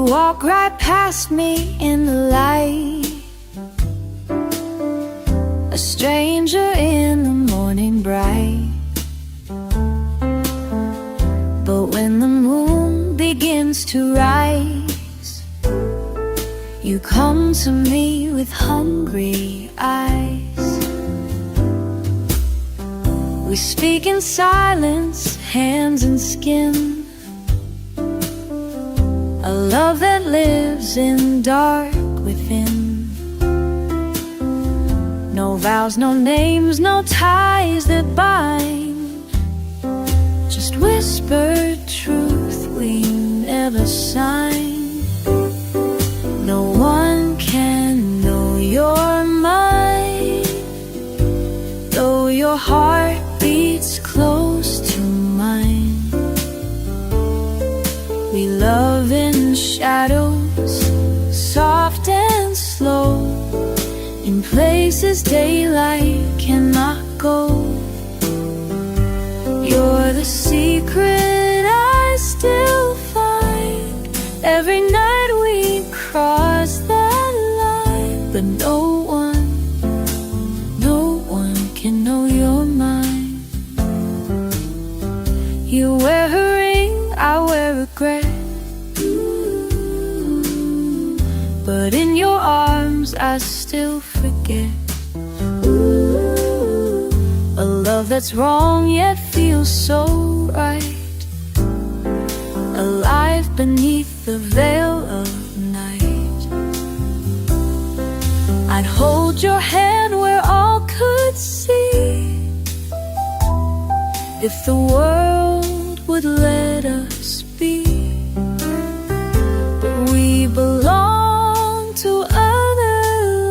walk right past me in the light, a stranger in the morning bright. But when the moon begins to rise, you come to me with hungry eyes. We speak in silence, hands and skin, a love that lives in dark within. No vows, no names, no ties that bind, just whispered truth we never signed. No one can know your mind, though your heart beats close to mine. We love in shadows, soft and slow, in places daylight cannot go. You're the secret I still find every night we cross that line. But no one can know you're mine. You wear a ring, I wear regret, but in your arms I still forget. A love that's wrong yet feels so right, alive beneath the veil of night. I'd hold your hand where all could see, if the world would let us be. But we belong to other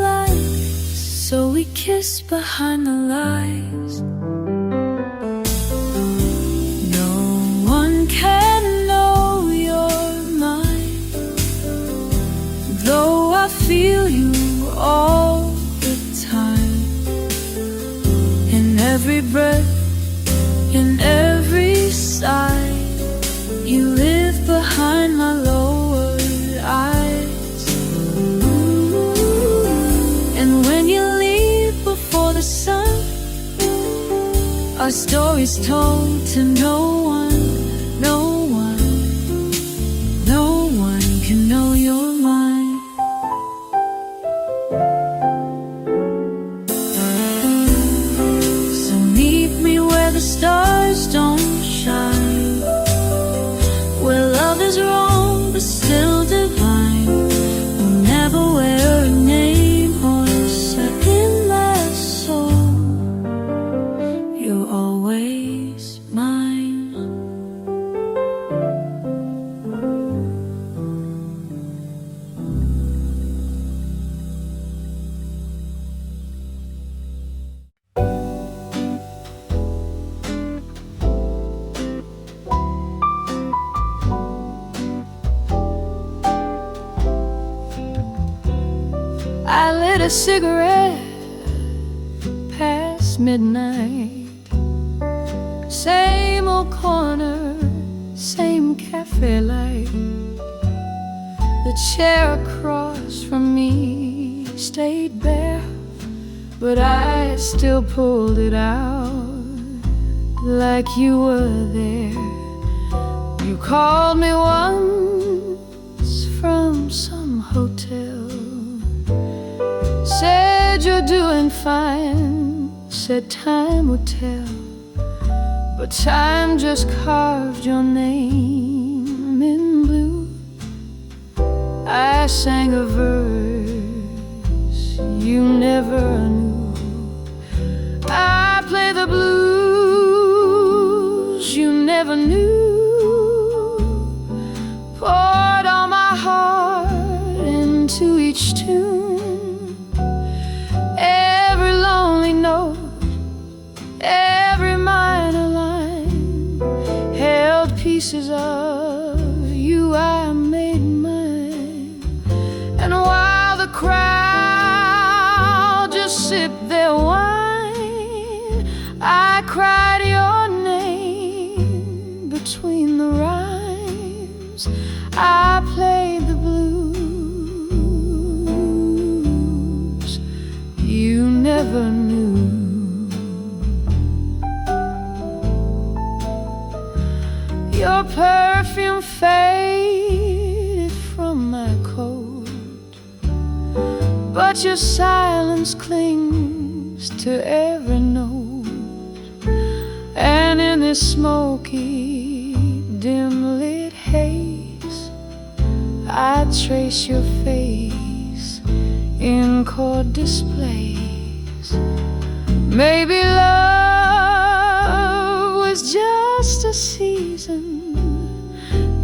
lives, so we kiss behind the lies. No one can know you're mine, though I feel you all the time. In every breath, in every sigh, you live behind my lowered eyes. And when you leave before the sun, our story's told to no one, no one, no one can know you're mine. So meet me where the stars don't shine, where love is wrong but still divine. We'll never wear a name or set in my soul. You're always mine. I lit a cigarette past midnight. Same old corner, same cafe light. The chair across from me stayed bare, but I still pulled it out like you were there. You called me once from some hotel, said you're doing fine, said time would tell. But time just carved your name in blue. I sang a verse you never knew. I play the blues you never knew. Poured all my heart into each tune, every lonely note, every minor line, held pieces of you I made mine. And while the crowd just sipped their wine, I cried your name between the rhymes. I played the blues Your perfume faded from my coat, but your silence clings to every note. And in this smoky, dim-lit haze, I trace your face in chord displays. Maybe love was just a season.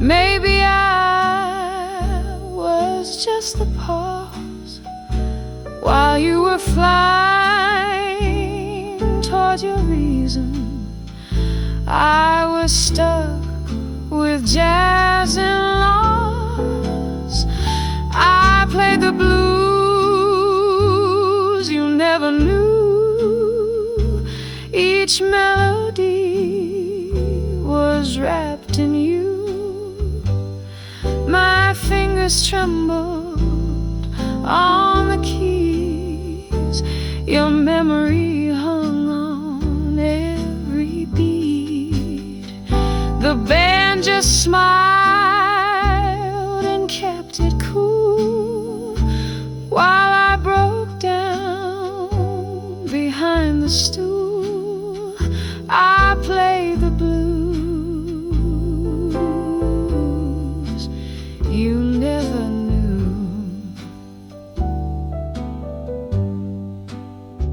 Maybe I was just the pause while you were flying toward your reason. I was stuck with jazz and loss. I played the blues you never knew. Each melody was wrapped in you. My fingers trembled on the keys. Your memory hung on every beat. The band just smiled and kept it cool while I broke down behind the stool. I played the blues you never knew.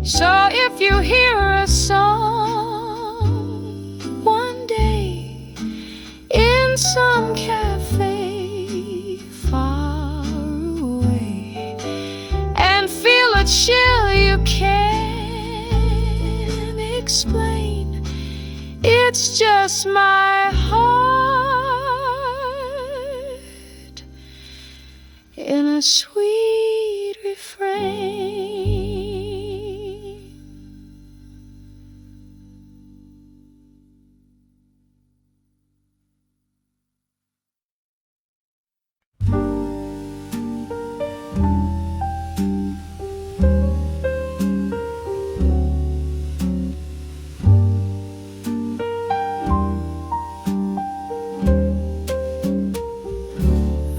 So if you hear a song one day in some cafe far away and feel a chill you can't explain, it's just my heart in a sweet refrain.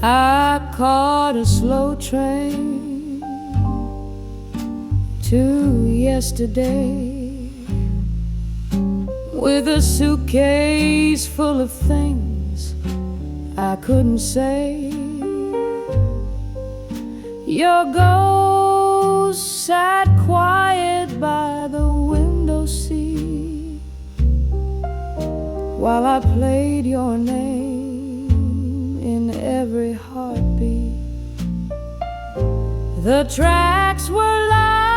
I caught a slow train to yesterday with a suitcase full of things I couldn't say. Your ghost sat quiet by the window seat while I played your name in every heartbeat. The tracks were lined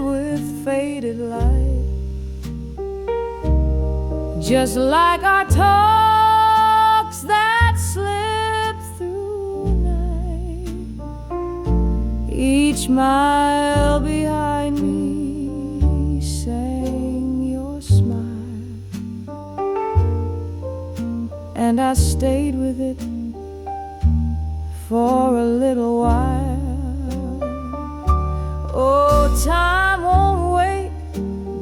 with faded light, just like our talks that slip through the night. Each mile behind me sang your smile, and I stayed with it for a little while. Oh, time won't wait,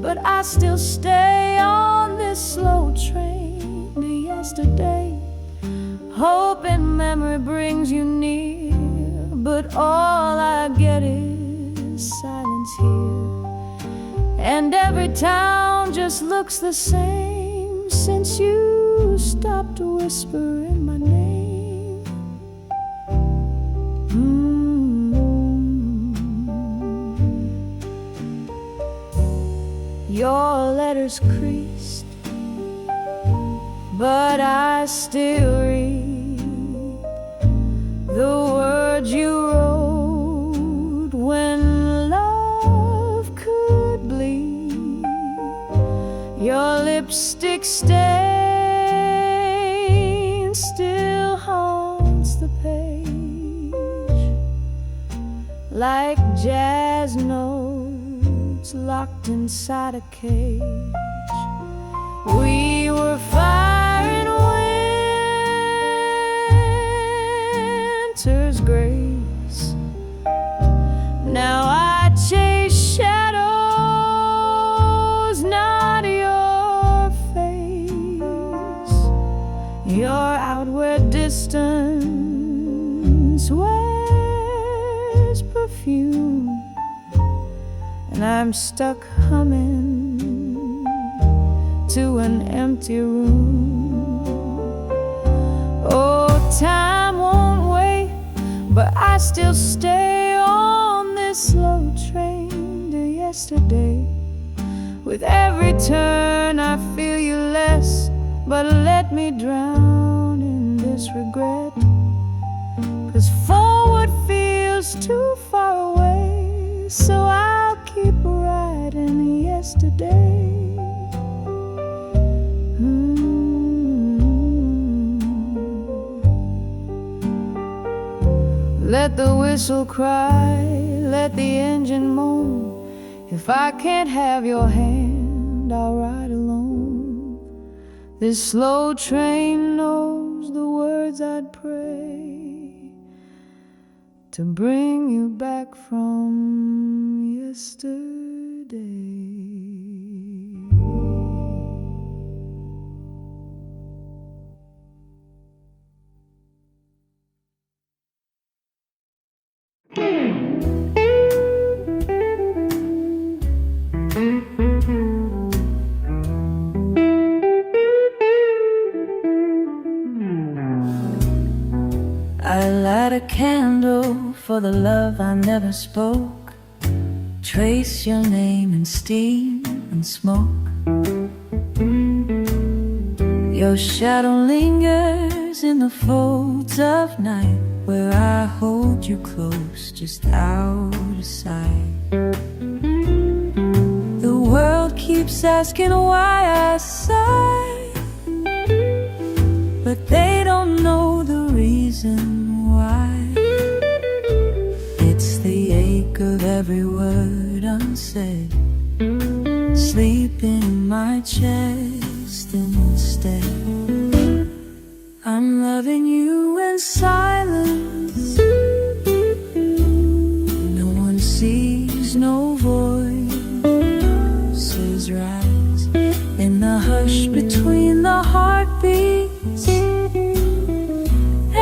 but I still stay on this slow train to yesterday. Hope and memory brings you near, but all I get is silence here. And every town just looks the same since you stopped whispering my name. Your letters creased, but I still read the words you wrote when love could bleed. Your lipstick stain still haunts the page, like jazz notes locked inside a cage. We were fire and winter's grace. Now I chase shadows, not your face. I'm stuck humming to an empty room. Oh, time won't wait, but I still stay on this slow train to yesterday. With every turn I feel you less, but let me drown in this regret. 'Cause forward feels too far away, so I'll keep riding yesterday. Let the whistle cry, let the engine moan. If I can't have your hand, I'll ride alone. This slow train knows the words I'd pray to bring you back from yesterday. I light a candle for the love I never spoke. Trace your name in steam and smoke. Your shadow lingers in the folds of night, where I hold you close, just out of sight. The world keeps asking why I sigh, but they don't know the reason why. It's the ache of every word unsaid, sleeping in my chest instead. I'm loving you in silence. No one sees, no voices rise in the hush between the heartbeats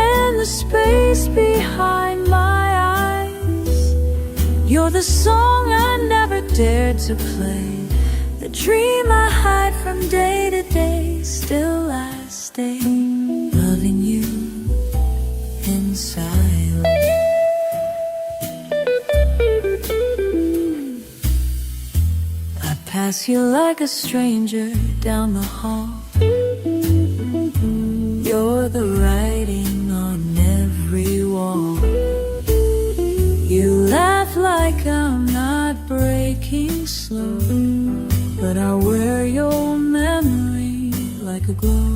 and the space behind my eyes. You're the song I never dared to play, the dream I hide from day to day. Still I stay, loving you in silence. I pass you like a stranger down the hall. You're the writing on every wall. You laugh like I'm not breaking slow, but I wear your memory like a glow.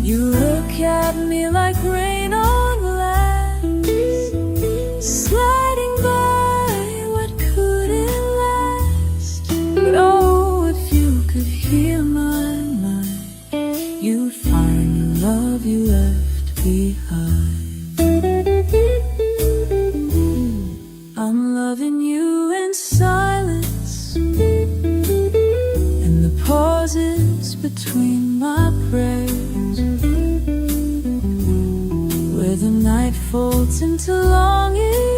You look at me like rain on glass, sliding by what couldn't last. But oh, if you could hear my mind, you'd find the love you left behind. I'm loving you in silence, in the pauses between my prayers, where the night folds into longing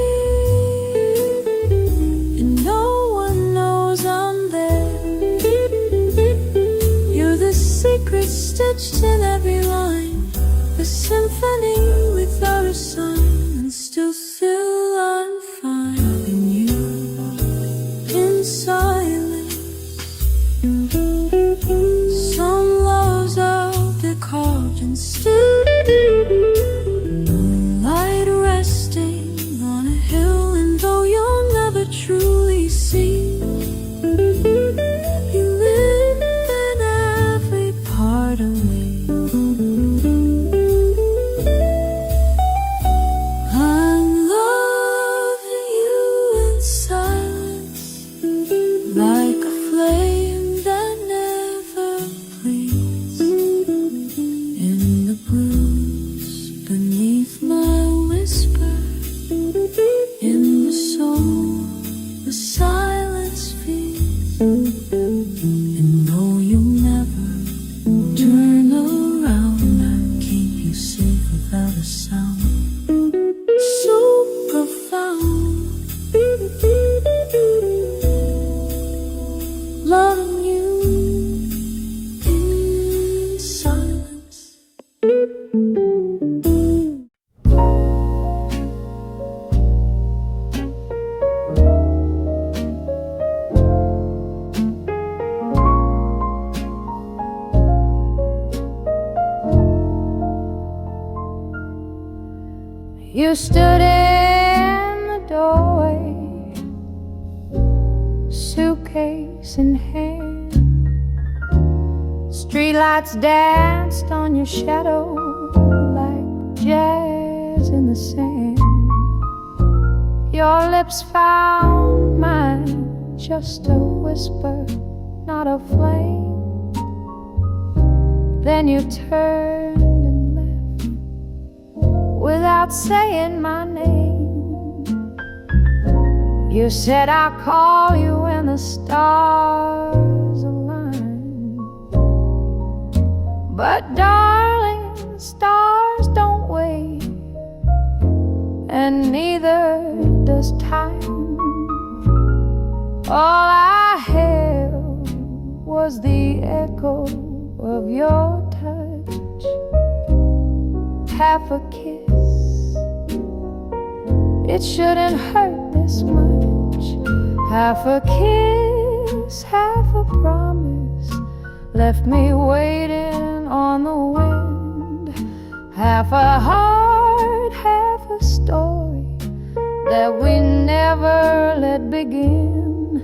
and no one knows I'm there. You're the secret stitched in every line, a symphony without a sign, and still I'm finding you in silence. Some loves out they're carved and still. Moonlight resting on a hill, and though you'll never truly see, you live in every part of me. I'm loving you in silence, like a flame that never bleeds, in the You stood in the doorway, suitcase in hand. Streetlights danced on your shadow like jazz in the sand. Your lips found mine, just a whisper, not a flame. Then you turned and left without saying my name. You said I'll call you when the stars align. But darling, stars don't wait, and neither does time. All I held was the echo of your touch. Half a kiss, it shouldn't hurt this much. Half a kiss, half a promise, left me waiting on the wind. Half a heart, half a story that we never let begin.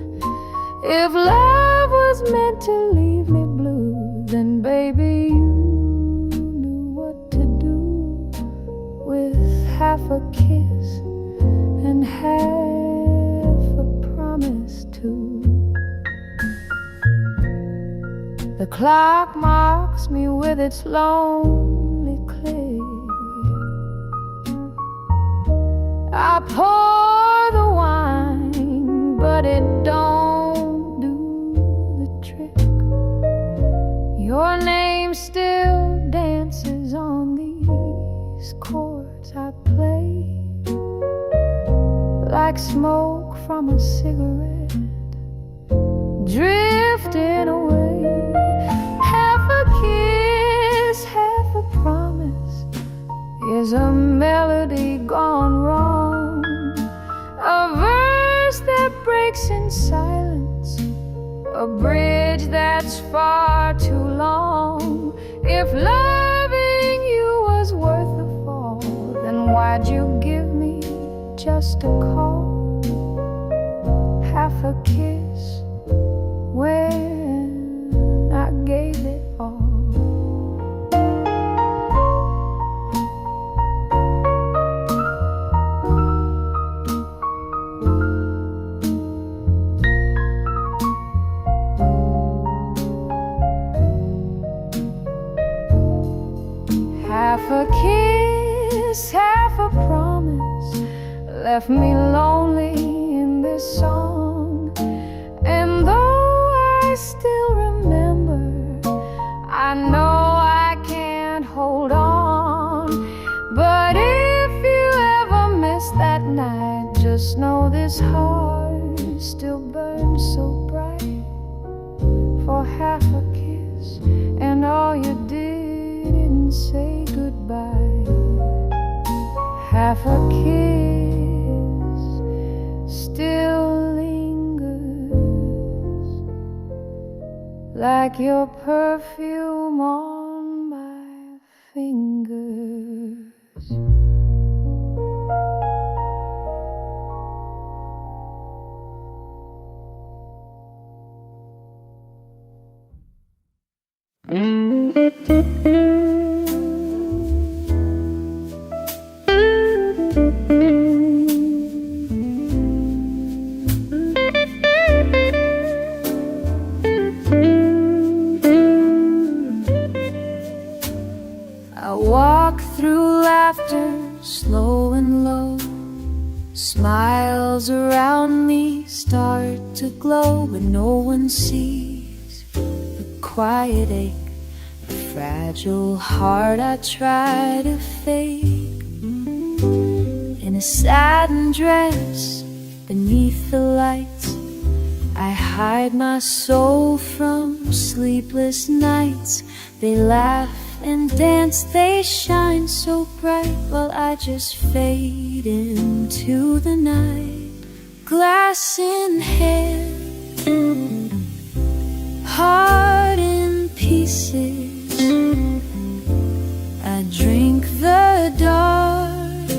If love was meant to leave me blue, then baby you knew what to do with half a kiss and half a promise too. The clock marks me with its lonely click. I pour the wine, but it don't do the trick. Your name still dances on these chords I play, like smoke from a cigarette drifting away. Half a kiss, half a promise is a melody gone wrong, a verse that breaks in silence, a bridge that's far too long. If loving you was worth the fall, then why'd you give me just a call? Half a kiss when I gave it all. Half a kiss, half a promise, left me lonely in this song. And though I still remember, I know I can't hold on. But if you ever miss that night, just know this heart still burns so bright for half a kiss, and all you didn't say goodbye. Half a kiss still lingers, like your perfume on my fingers. I walk through laughter, slow and low. Smiles around me start to glow, but no one sees the quiet ache, the fragile heart I try to fake. In a satin dress beneath the lights, I hide my soul from sleepless nights. They laugh and dance, they shine so bright, while I just fade into the night. Glass in hand, heart in pieces, I drink the dark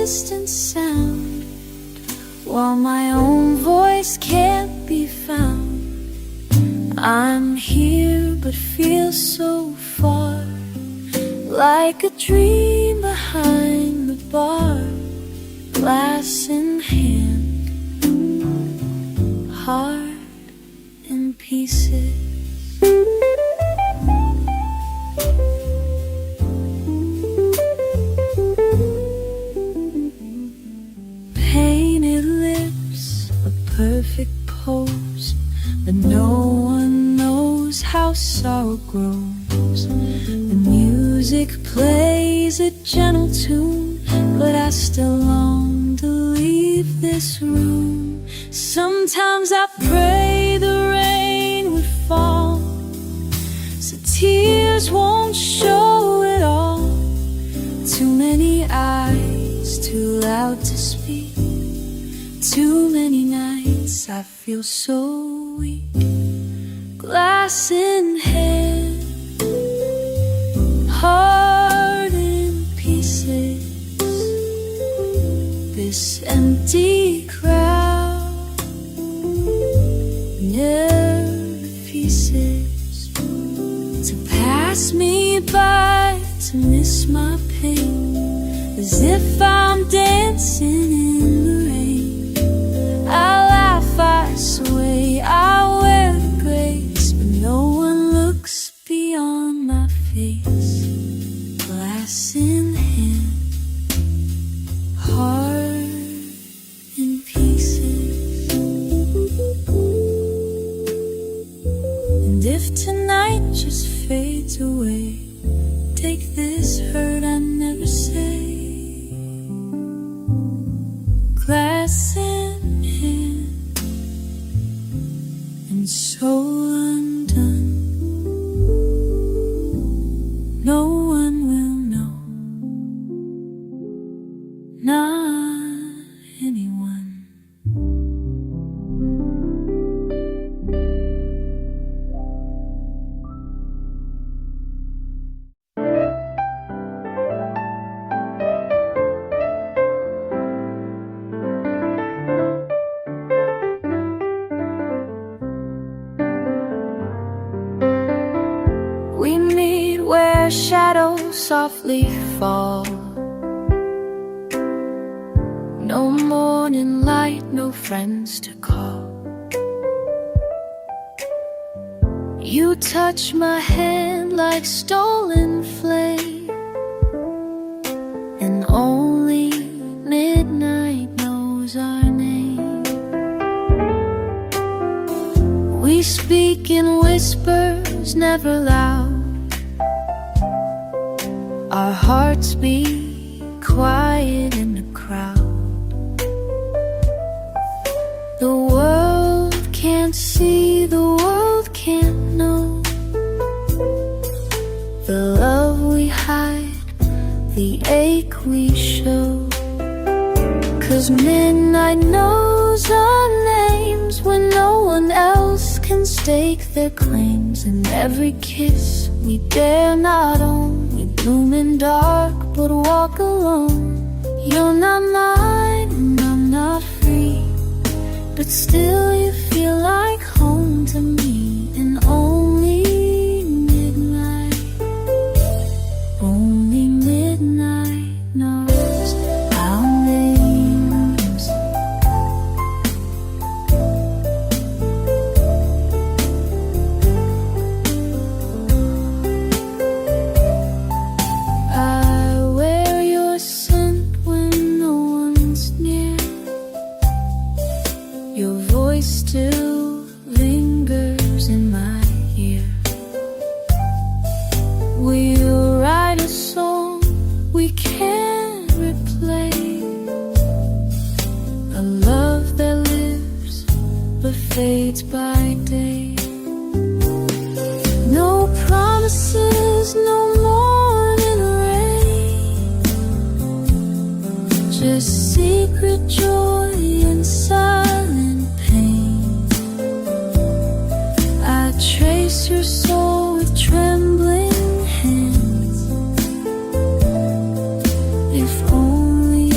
distant sound, while my own voice can't be found. I'm here but feel so far, like a dream behind the bar, glass in hand, heart in pieces. Painted lips, a perfect pose, but no one knows how sorrow grows. The music plays a gentle tune, but I still long to leave this room. Sometimes I pray the rain would fall, so tears won't show at all. Too many eyes, too loud to speak. Too many nights I feel so weak. Glass in hand, heart in pieces. This empty crowd never refuses to pass me by, to miss my pain, as if I'm dancing in the rain. I laugh, I sway, I wear the grace, but no one looks beyond my face. Glass in hand, heart in pieces. And if tonight just fades away, take this hurt I never say. Glass in hand, and soul undone. No one will know, not anyone. We meet where shadows softly fall. No morning light, no friends to call. You touch my hand like stolen flame, and only midnight knows our name. We speak in whispers, never loud. Our hearts beat quiet in the crowd. The world can't see, the world can't know the love we hide, the ache we show. 'Cause midnight knows our names when no one else can stake their claims. And every kiss we dare not own, we bloom in dark but walk alone. You're not mine and I'm not free, but still you feel like home to me. And only midnight knows our names. I wear your scent when no one's near. Your voice still lingers in my ear. We'll write a song we can't replay, a love that lives but fades by day. No promises, no morning rain, just secret joy and silent pain. I trace your soul with trembling hands. If only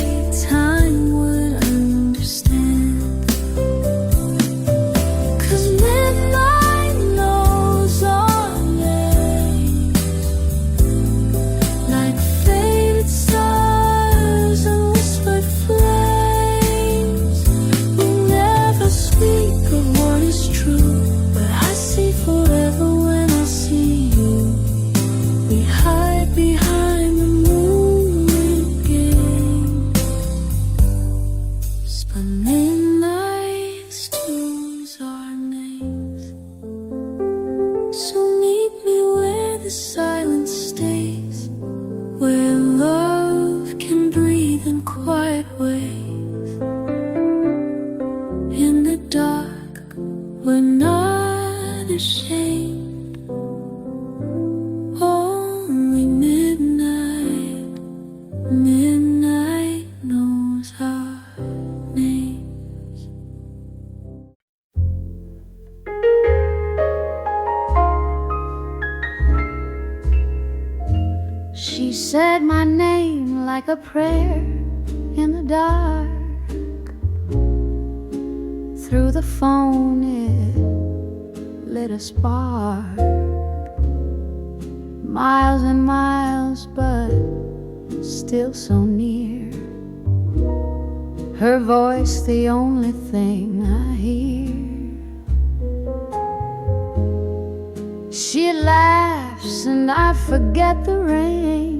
said my name like a prayer in the dark. Through the phone it lit a spark. Miles and miles, but still so near. Her voice the only thing I hear. She laughs and I forget the rain.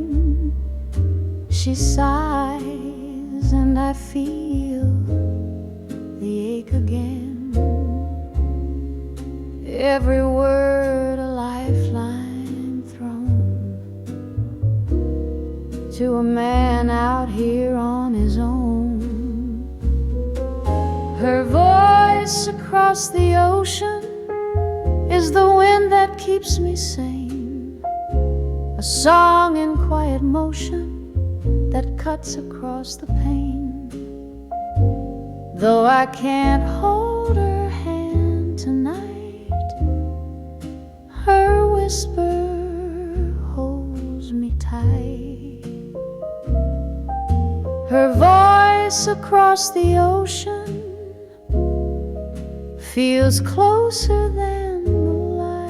She sighs and I feel the ache again. Every word a lifeline thrown to a man out here on his own. Her voice across the ocean is the wind that keeps me sane, a song in quiet motion that cuts across the pain. Though I can't hold her hand tonight, her whisper holds me tight. Her voice across the ocean feels closer than the light.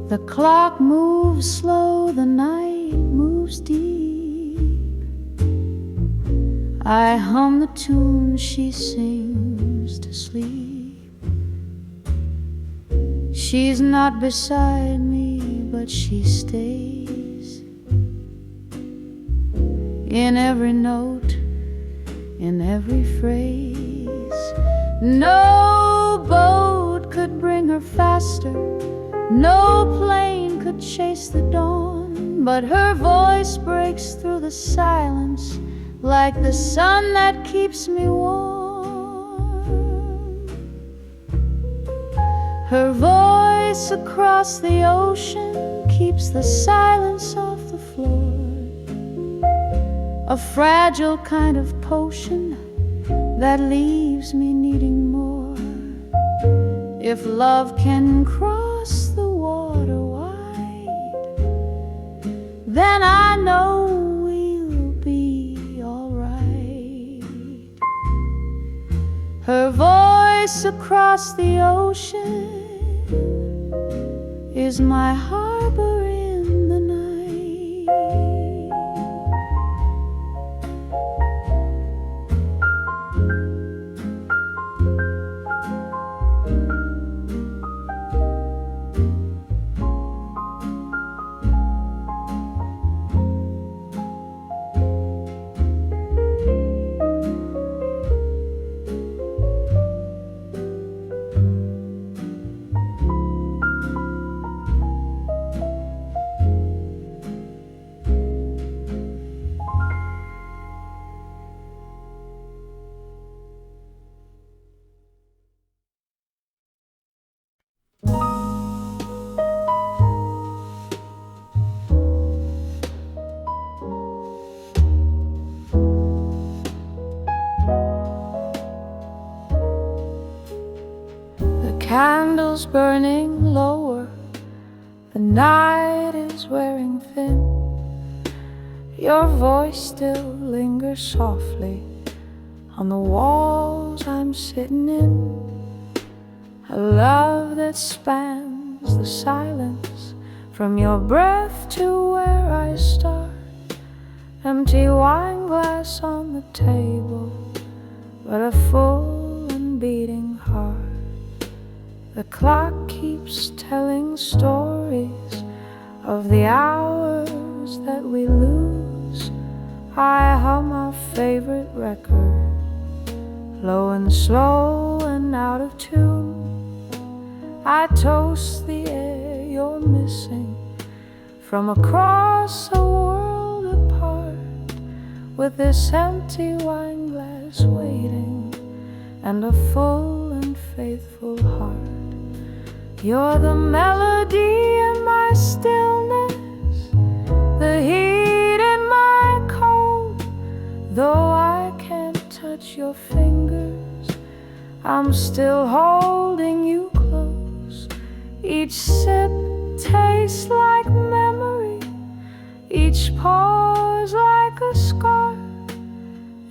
The clock moves slow, the night moves deep. I hum the tune she sings to sleep. She's not beside me, but she stays in every note, in every phrase. No boat could bring her faster, no plane could chase the dawn, but her voice breaks through the silence like the sun that keeps me warm. Her voice across the ocean keeps the silence off the floor, a fragile kind of potion that leaves me needing more. If love can cross the water wide, then I know we'll be alright. Her voice across the ocean is my harbor in the night. Candles burning lower, the night is wearing thin. Your voice still lingers softly on the walls I'm sitting in. A love that spans the silence from your breath to where I start. Empty wine glass on the table, but a full and beating heart. The clock keeps telling stories of the hours that we lose. I hum our favorite record, low and slow and out of tune. I toast the air you're missing from across a world apart, with this empty wine glass waiting and a full and faithful heart. You're the melody in my stillness, the heat in my cold. Though I can't touch your fingers, I'm still holding you close Each sip tastes like memory, each pause like a scar.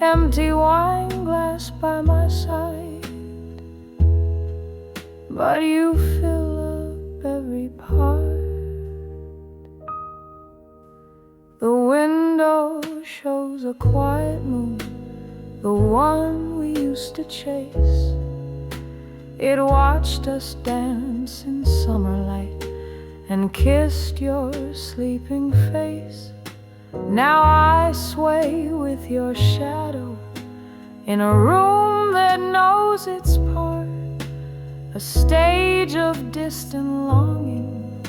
Empty wine glass by my side, but you fill up every part. The window shows a quiet moon, the one we used to chase. It watched us dance in summer light and kissed your sleeping face. Now I sway with your shadow in a room that knows its part, a stage of distant longing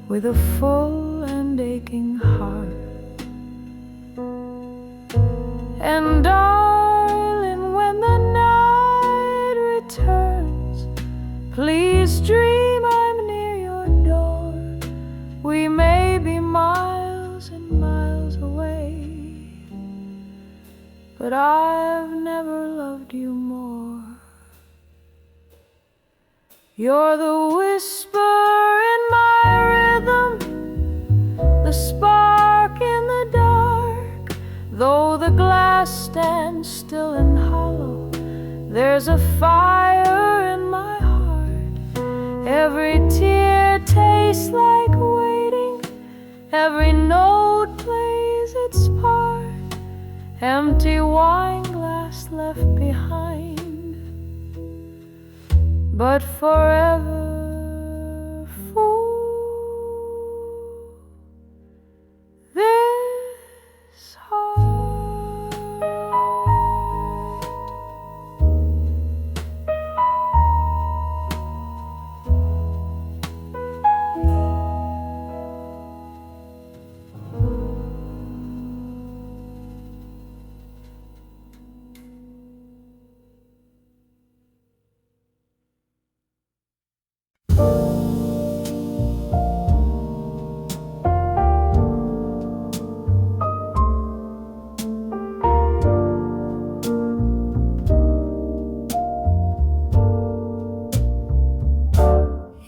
with a full and aching heart. And darling, when the night returns, please dream I'm near your door. We may be miles and miles away, but I've never loved you more. You're the whisper in my rhythm, the spark in the dark. Though the glass stands still and hollow, there's a fire in my heart. Every tear tastes like waiting, every note plays its part. Empty wine glass left behind, but forever full. This heart.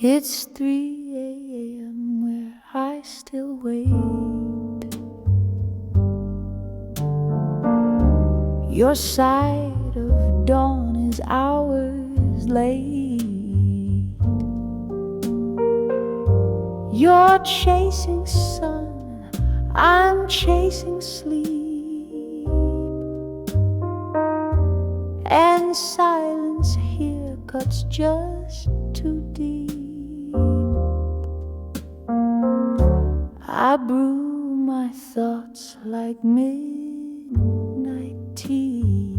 It's 3 a.m. where I still wait. Your side of dawn is hours late. You're chasing sun, I'm chasing sleep, and silence here cuts just too deep. I brew my thoughts like midnight tea,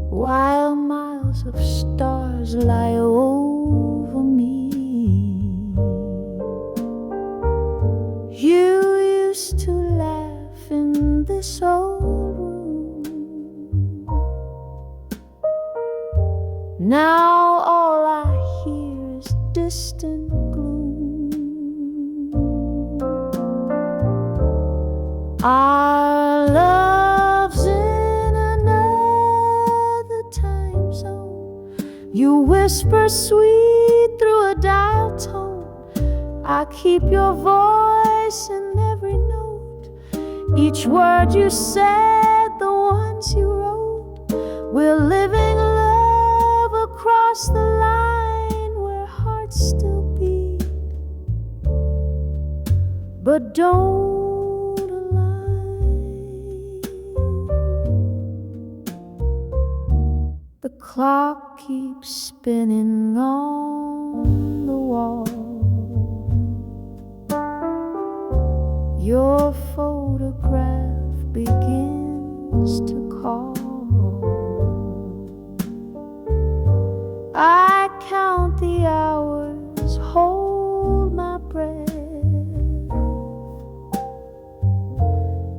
while miles of stars lie over me. You used to laugh in this old room. Now all I hear is distant our love's in another time zone. You whisper sweet through a dial tone. I keep your voice in every note. Each word you said, the ones you wrote. We're living love across the line where hearts still beat, but don't. The clock keeps spinning on the wall. Your photograph begins to call. I count the hours, hold my breath,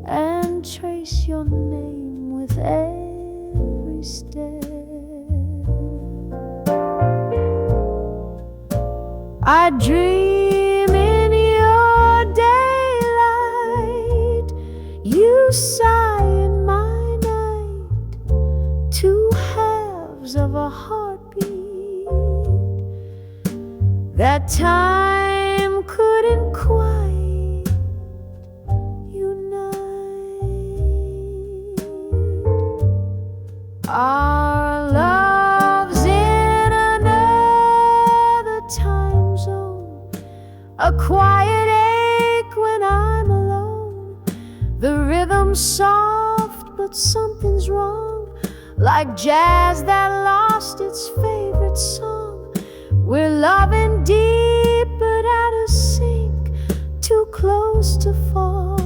and trace your name with every step. I dream in your daylight, you sigh in my night, two halves of a heartbeat, that time couldn't quite unite. Our love's in another time zone, a quiet ache when I'm alone. The rhythm's soft, but something's wrong, like jazz that lost its favorite song. We're loving deep but out of sync, too close to fall,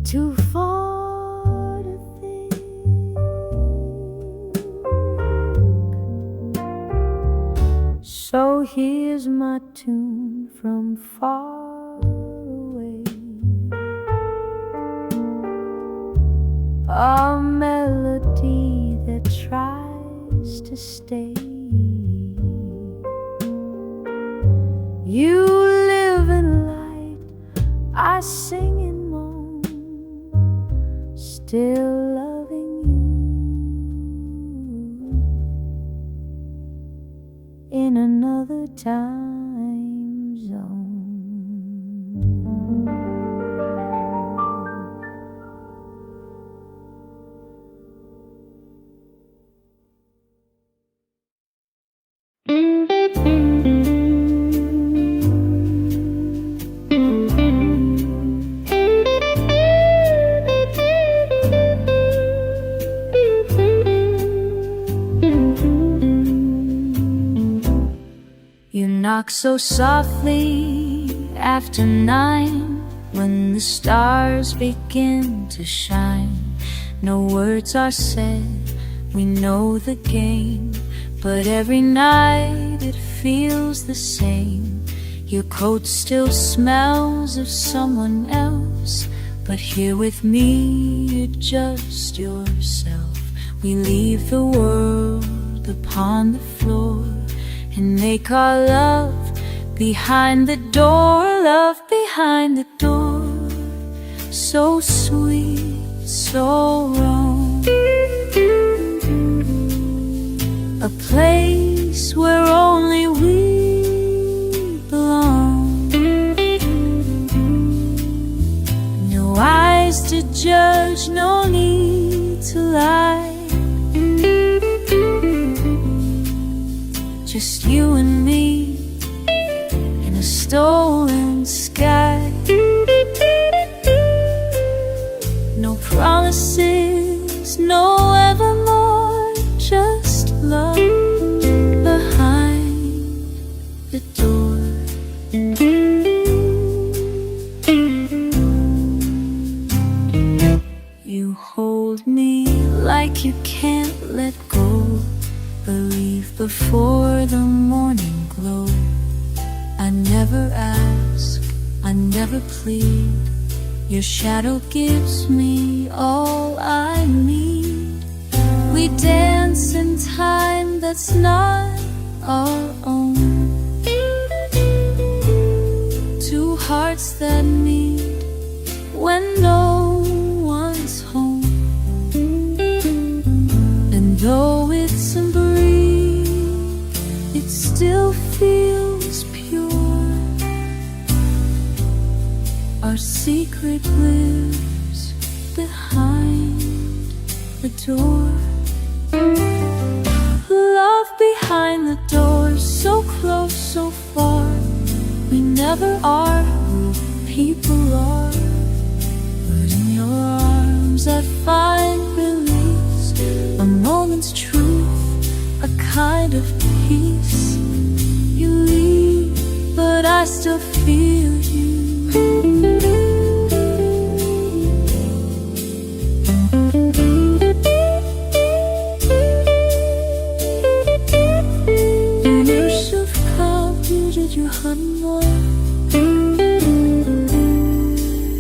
too far to think. So here's my tune from far away, a melody that tries to stay. You live in light, I sing in moan, still loving you in another time zone. You knock so softly after 9, when the stars begin to shine. No words are said, we know the game, but every night it feels the same. Your coat still smells of someone else, but here with me you're just yourself. We leave the world upon the floor and make our love behind the door, love behind the door. So sweet, so wrong, a place where only we belong. No eyes to judge, no need to lie, just you and me in a stolen sky. No promises, no evermore, just love behind the door. You hold me like you can't let go, believe before the morning glow. I never ask, I never plead, your shadow gives me all I need. We dance in time that's not our own, two hearts that meet when no one's home. And though it's a breeze, it still feels pure. Our secret lives behind the door. Love behind the door, so close, so far. We never are who people are, but in your arms I find release, a moment's truth, a kind of peace. You leave, but I still feel you.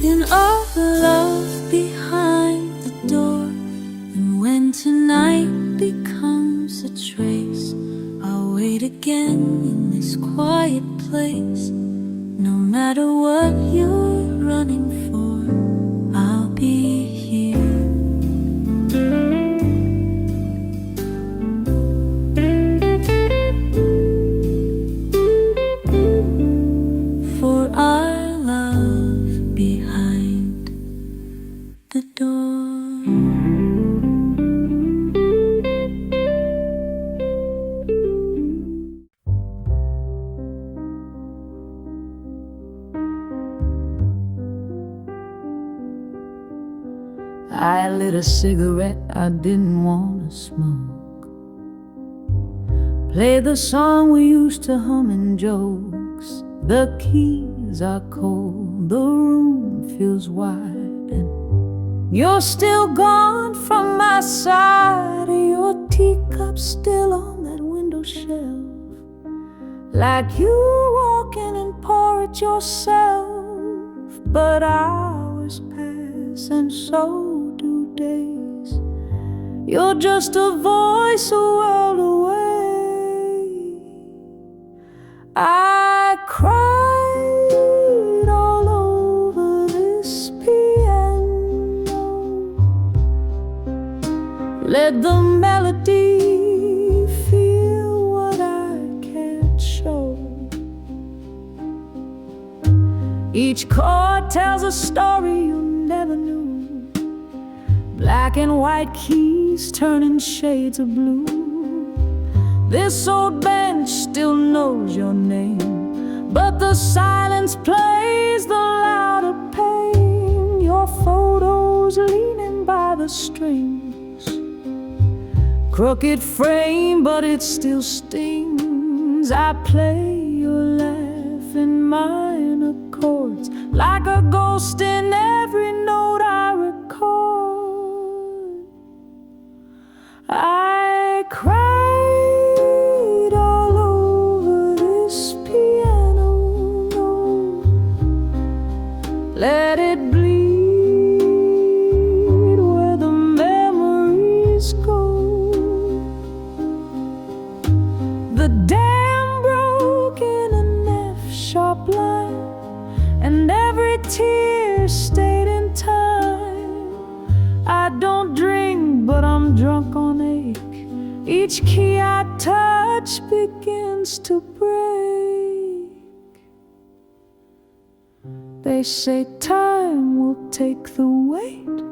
In our love behind the door, and when tonight becomes a trace, I'll wait again in this quiet place. No matter what you're running for, I'll be here. I lit a cigarette I didn't want to smoke. Play the song we used to hum in jokes. The keys are cold, the room feels wide, and you're still gone from my side. Your teacup still on that window shelf, like you walk in and pour it yourself. But hours pass and so do days. You're just a voice a world away. I cried all over this piano. Let the melody feel what I can't show. Each chord tells a story you never knew. Black and white keys turning shades of blue. This old bench still knows your name, but the silence plays the louder pain. Your photos leaning by the strings, crooked frame, but it still stings. I play your laugh in minor chords, like a ghost in every note I record. I cried all over this piano note. Let it bleed where the memories go. The dam broke in an F-sharp line, and every tear stayed in time. I don't drink, but I'm drunk on ache. Each key I touch begins to break. They say time will take the weight,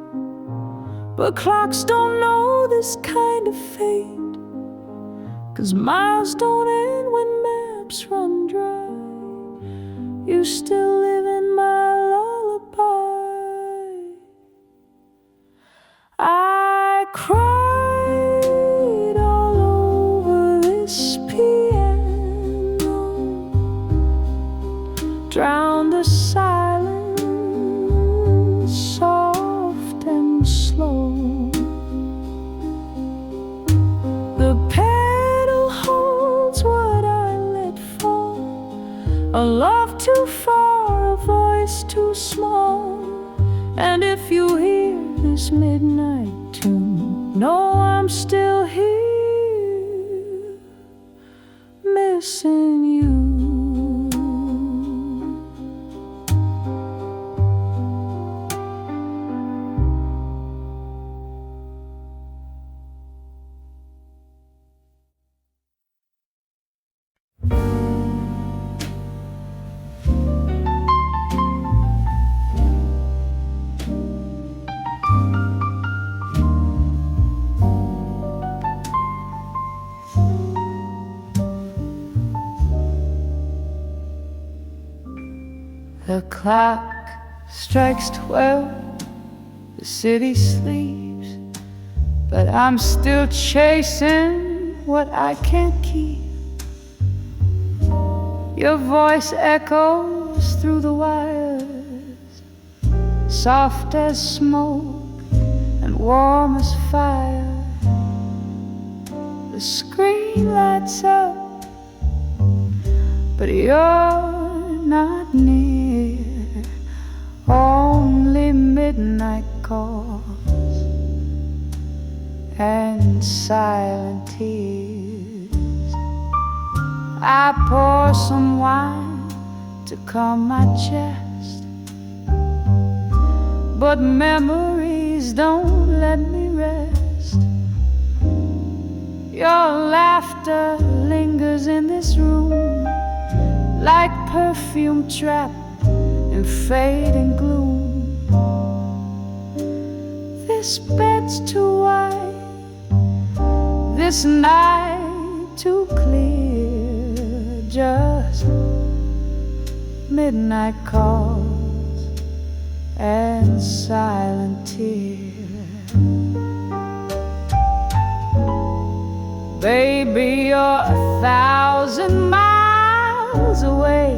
but clocks don't know this kind of fate. 'Cause miles don't end when maps run dry. You still live in my lullaby. I cried all over this piano, drowned the silence, soft and slow. The pedal holds what I let fall, a love too far, a voice too small. And if you hear this midnight tune, know I'm still here, missing you. The clock strikes 12, the city sleeps, but I'm still chasing what I can't keep. Your voice echoes through the wires, soft as smoke and warm as fire. The screen lights up, but you're not near. Only midnight calls and silent tears. I pour some wine to calm my chest, but memories don't let me rest. Your laughter lingers in this room, like perfume trapped in fading gloom. This bed's too wide, this night too clear. Just midnight calls and silent tears. Baby, you're 1,000 miles away.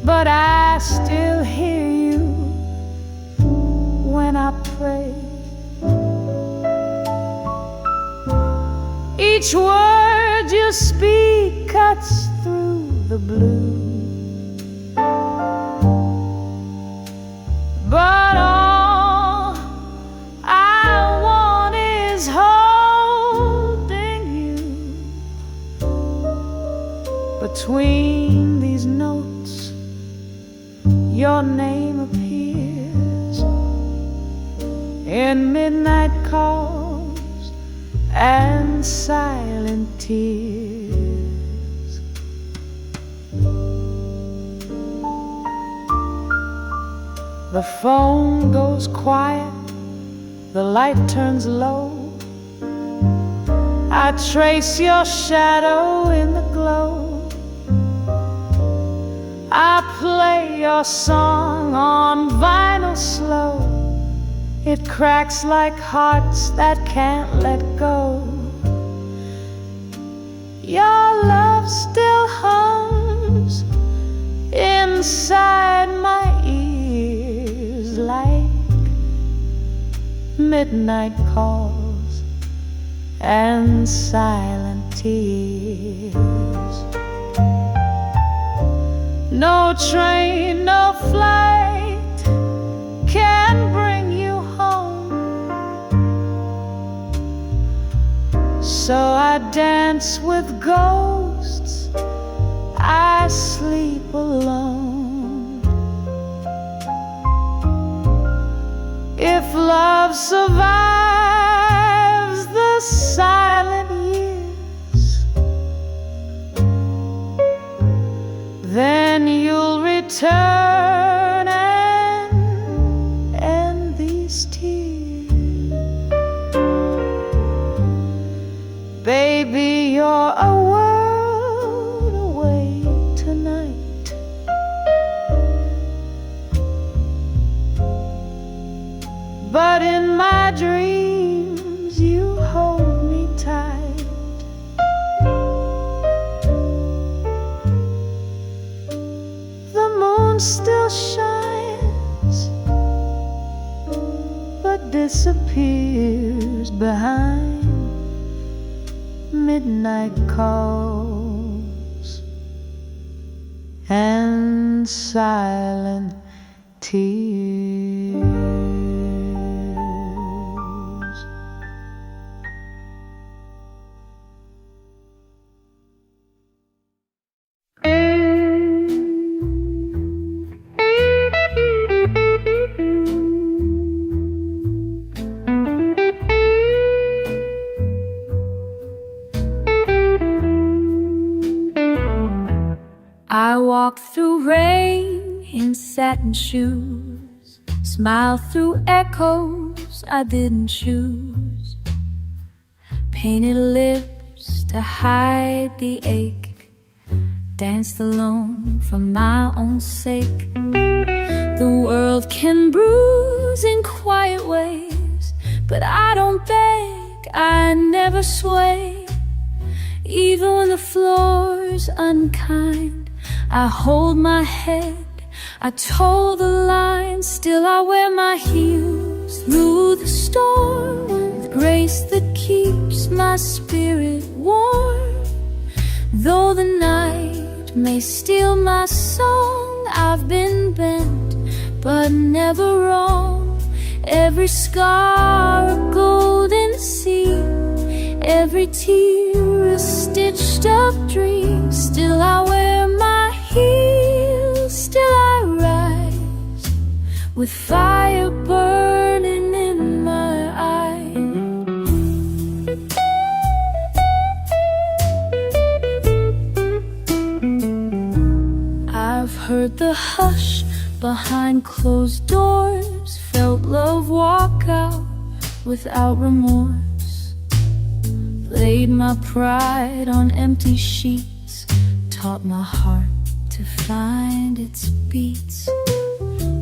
But I still hear you when I pray. Each word you speak cuts through the blue. But all I want is holding you. Between these notes, your name appears in midnight calls and silent tears. The phone goes quiet, the light turns low. I trace your shadow in the glow. I play your song on vinyl slow. It cracks like hearts that can't let go. Your love still hums inside my ears like midnight calls and silent tears. No train, no flight can bring you home. So I dance with ghosts, I sleep alone. If love survives the silent years, then you'll return and end these tears. Baby, you're a world away tonight. But in my dreams you hold me tight. Still shines, but disappears behind midnight calls and silent tears. I walked through rain in satin shoes, smiled through echoes I didn't choose, painted lips to hide the ache, danced alone for my own sake. The world can bruise in quiet ways, but I don't beg, I never sway. Even when the floor's unkind, I hold my head, I toe the line. Still I wear my heels through the storm, with grace that keeps my spirit warm. Though the night may steal my song, I've been bent, but never wrong. Every scar a golden seam, every tear a stitched up dream. Still I wear my heels, still I rise, with fire burning in my eyes. I've heard the hush behind closed doors, felt love walk out without remorse, laid my pride on empty sheets, taught my heart to find its beats.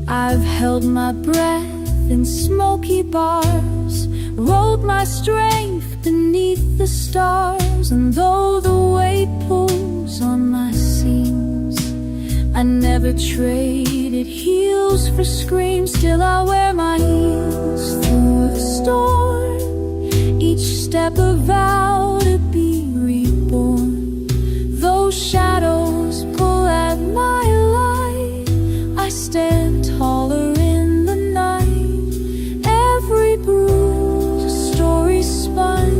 I've held my breath in smoky bars, rolled my strength beneath the stars, and though the weight pulls on my seams, I never traded heels for screams. Still I wear my heels through the storm, each step a vow to be reborn. Though shadows pull at my light, I stand taller in the night. Every bruise a story spun,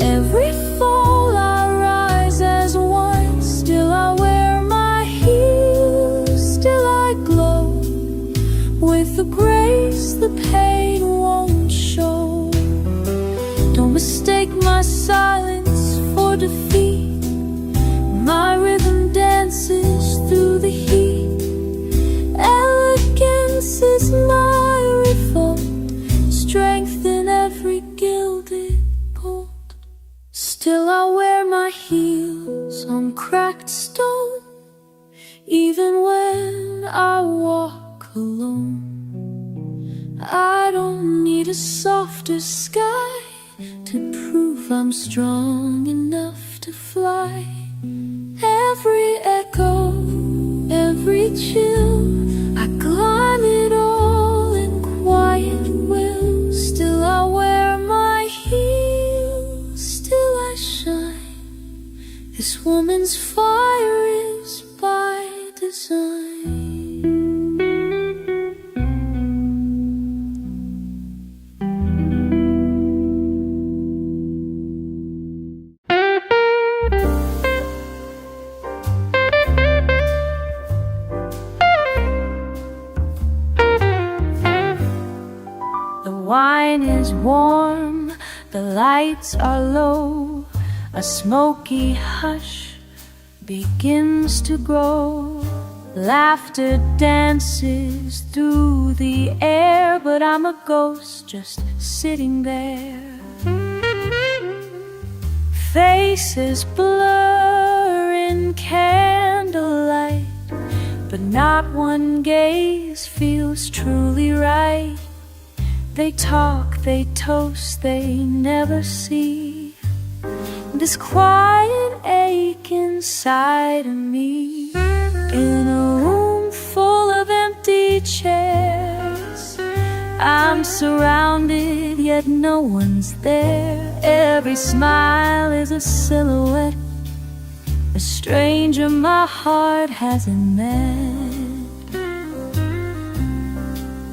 every fall I rise as one. Still I wear my heels, still I glow with the grace the pain won't show. Don't mistake my silence for defeat. My rhythm dances through the heat. Elegance is my revolt, strength in every gilded gold. Still I wear my heels on cracked stone, even when I walk alone. I don't need a softer sky to prove I'm strong enough to fly. Every echo, every chill, I climb it all in quiet will. Still I wear my heels, still I shine. This woman's fire is by design. Wine is warm, the lights are low. A smoky hush begins to grow. Laughter dances through the air, but I'm a ghost just sitting there. Faces blur in candlelight, but not one gaze feels truly right. They talk, they toast, they never see this quiet ache inside of me. In a room full of empty chairs, I'm surrounded, yet no one's there. Every smile is a silhouette, a stranger my heart hasn't met.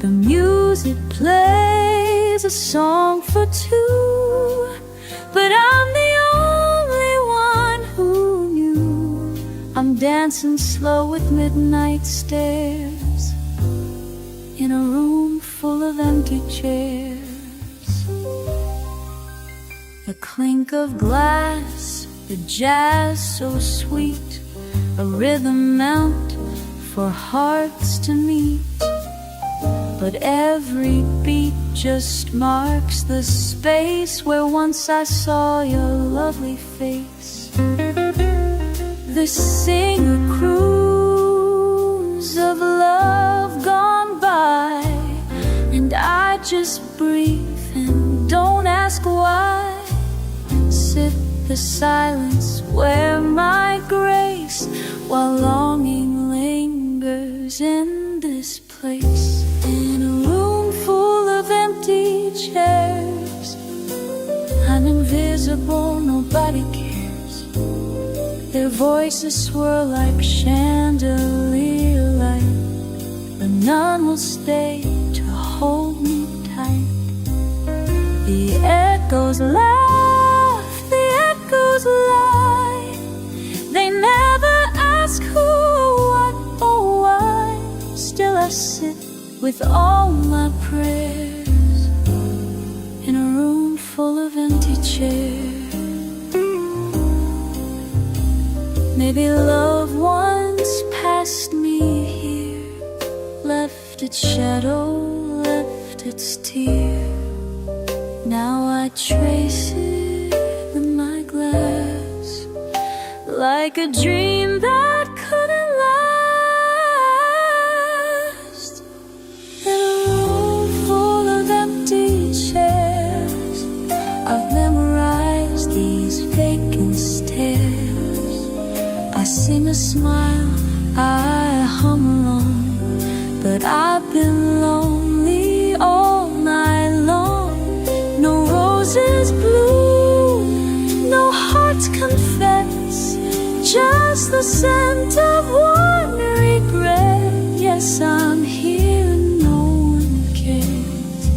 The music plays a song for two, but I'm the only one who knew. I'm dancing slow with midnight stares in a room full of empty chairs. A clink of glass, the jazz so sweet, a rhythm meant for hearts to meet. But every beat just marks the space where once I saw your lovely face. The singer croons of love gone by, and I just breathe and don't ask why. Sip the silence, wear my grace, while longing lingers in this place. In a room full of empty chairs, I'm invisible, nobody cares. Their voices swirl like chandelier light, but none will stay to hold me tight. The echoes laugh, the echoes lie. They never ask who, what, or why. Still I sit with all my prayers in a room full of empty chairs. Maybe love once passed me here, left its shadow, left its tear. Now I trace it with my glass, like a dream that couldn't last. these vacant stares. I seem to smile, I hum along, but I've been lonely all night long. No roses bloom, no hearts confess, just the scent of one regret. Yes, I'm here and no one cares,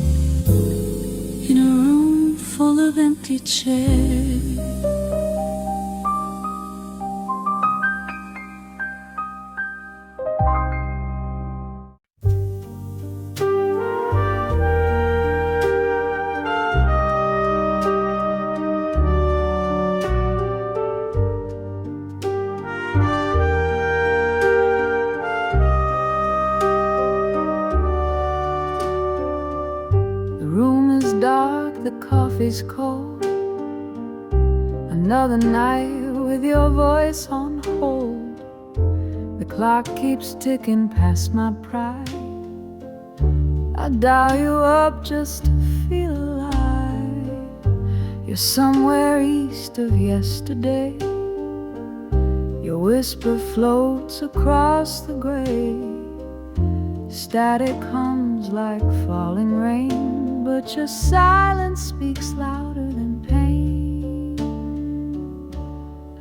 in a room full of empty chairs. The coffee's cold. Another night with your voice on hold. The clock keeps ticking past my pride. I dial you up just to feel alive. You're somewhere east of yesterday. Your whisper floats across the gray. Static hums like falling rain, but your silence speaks louder than pain.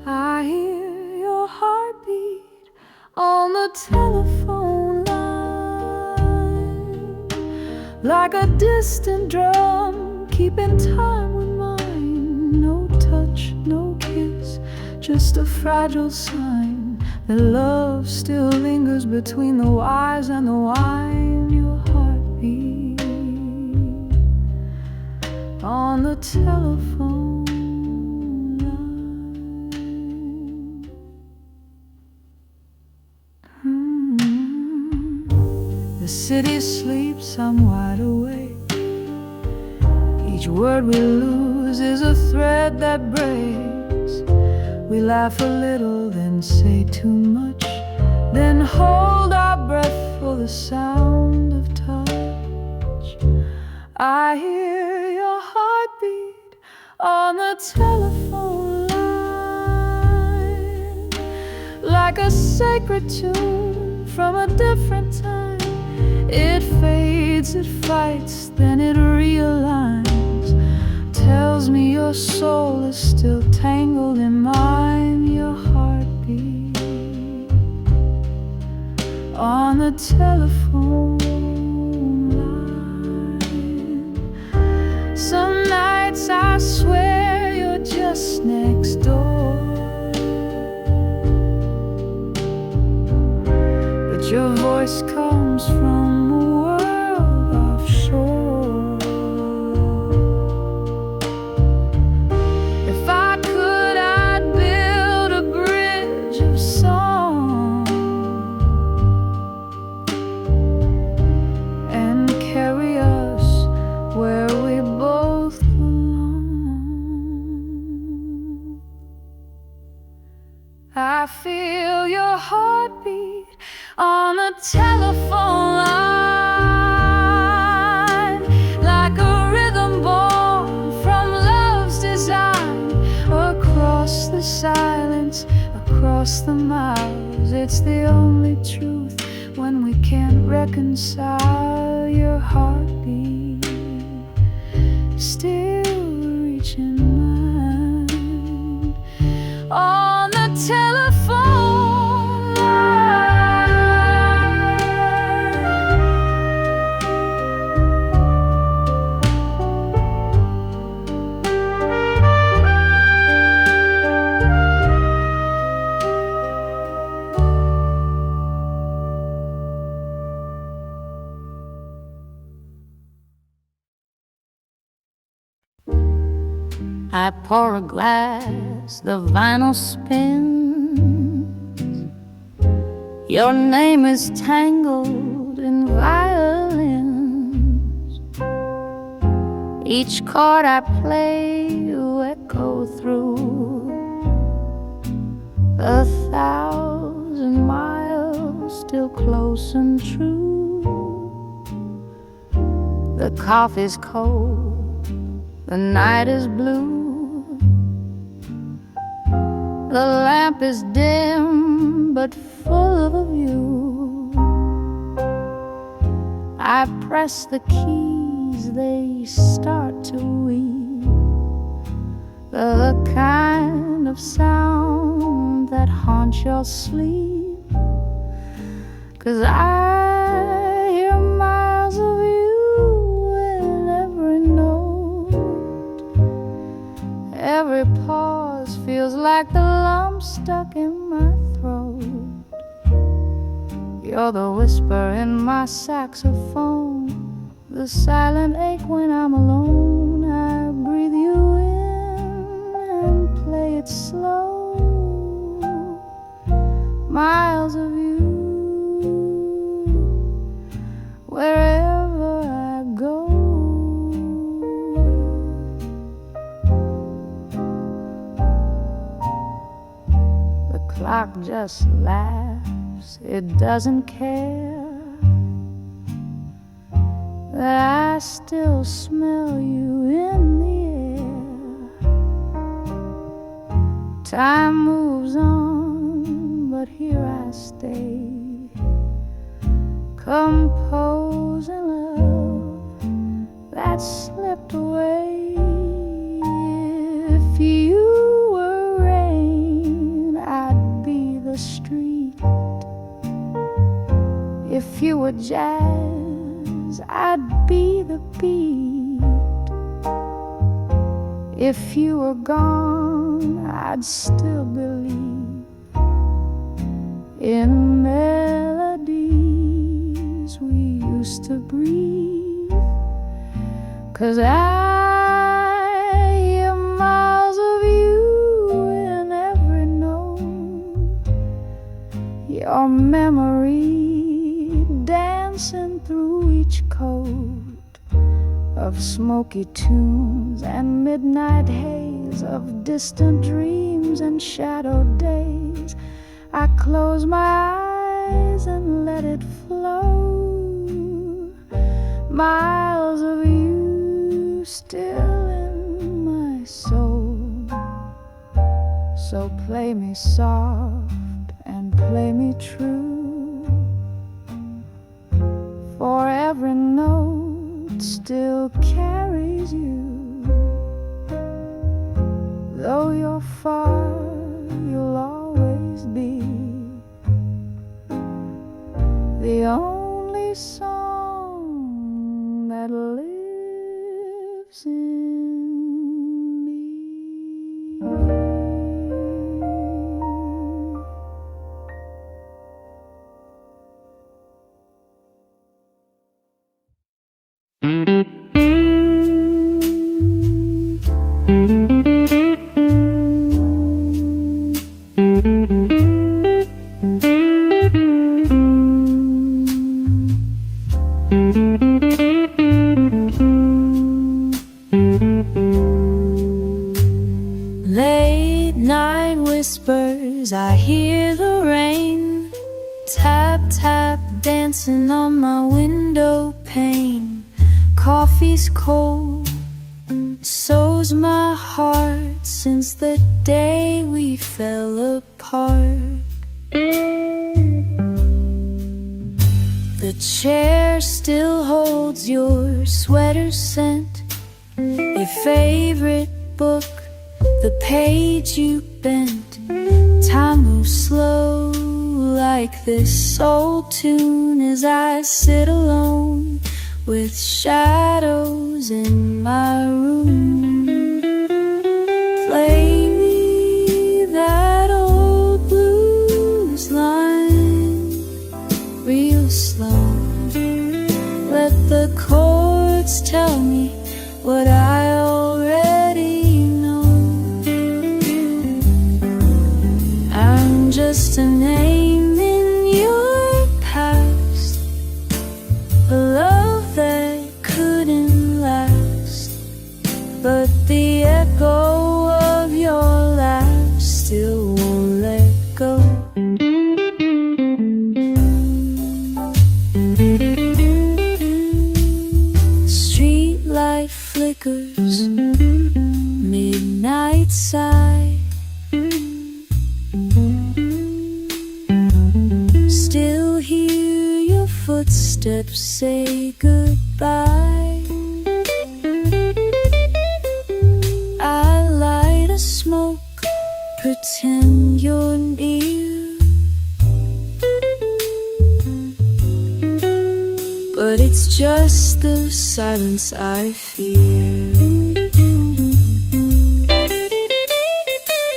I hear your heartbeat on the telephone line, like a distant drum keeping time with mine. No touch, no kiss, just a fragile sign that love still lingers between the wires and the wine. Your heartbeat on the telephone line. The city sleeps, I'm wide awake. Each word we lose is a thread that breaks. We laugh a little, then say too much, then hold our breath for the sound of touch. I hear your heartbeat on the telephone line, like a sacred tune from a different time. It fades, it fights, then it realigns. Tells me your soul is still tangled in mine. Your heartbeat on the telephone line. Some nights I swear you're just next door, but your voice comes from a world offshore. If I could, I'd build a bridge of song and carry us where we both belong. I feel your heartbeat on the telephone line, like a rhythm born from love's design. Across the silence, across the miles, it's the only truth when we can't reconcile. Your heartbeat still reaching mine on the telephone line. I pour a glass, the vinyl spins. Your name is tangled in violins. Each chord I play, you echo through 1,000 miles, still close and true. The coffee's cold, the night is blue, lamp is dim but full of a view. I press the keys, they start to weep. The kind of sound that haunts your sleep. 'Cause I hear miles of you in every note. Every pause feels like the lump stuck in my throat. You're the whisper in my saxophone, the silent ache when I'm alone. I breathe you in and play it slow. Miles of you wherever I go. The clock just laughs, it doesn't care that I still smell you in the air. Time moves on, but here I stay, composing love that slipped away. If you were rain, I'd be the street. If you were jazz, I'd be the beat. If you were gone, I'd still believe in melodies we used to breathe. 'Cause I hear miles of you in every note. Your memory dancing through each coat of smoky tunes and midnight haze, of distant dreams and shadowed days. I close my eyes and let it flow. Miles of you still in my soul. So play me soft and play me true, for every note still carries you. Though you're far, you'll always be the only song that lives in me. Late night whispers, I hear the rain. Tap, tap, dancing on my window pane. Coffee's cold, so's my heart since the day we fell apart. The chair still holds your sweater scent, a favorite book, the page you bent. Time moves slow like this old tune as I sit alone with shadows in my room. Play me that old blues line real slow. Let the chords tell me what I already know. I'm just a name in your past, a love that couldn't last, but the echo of your laugh still won't let go. Streetlight flickers, midnight sigh. instead of say goodbye. I light a smoke, pretend you're near, but it's just the silence I fear.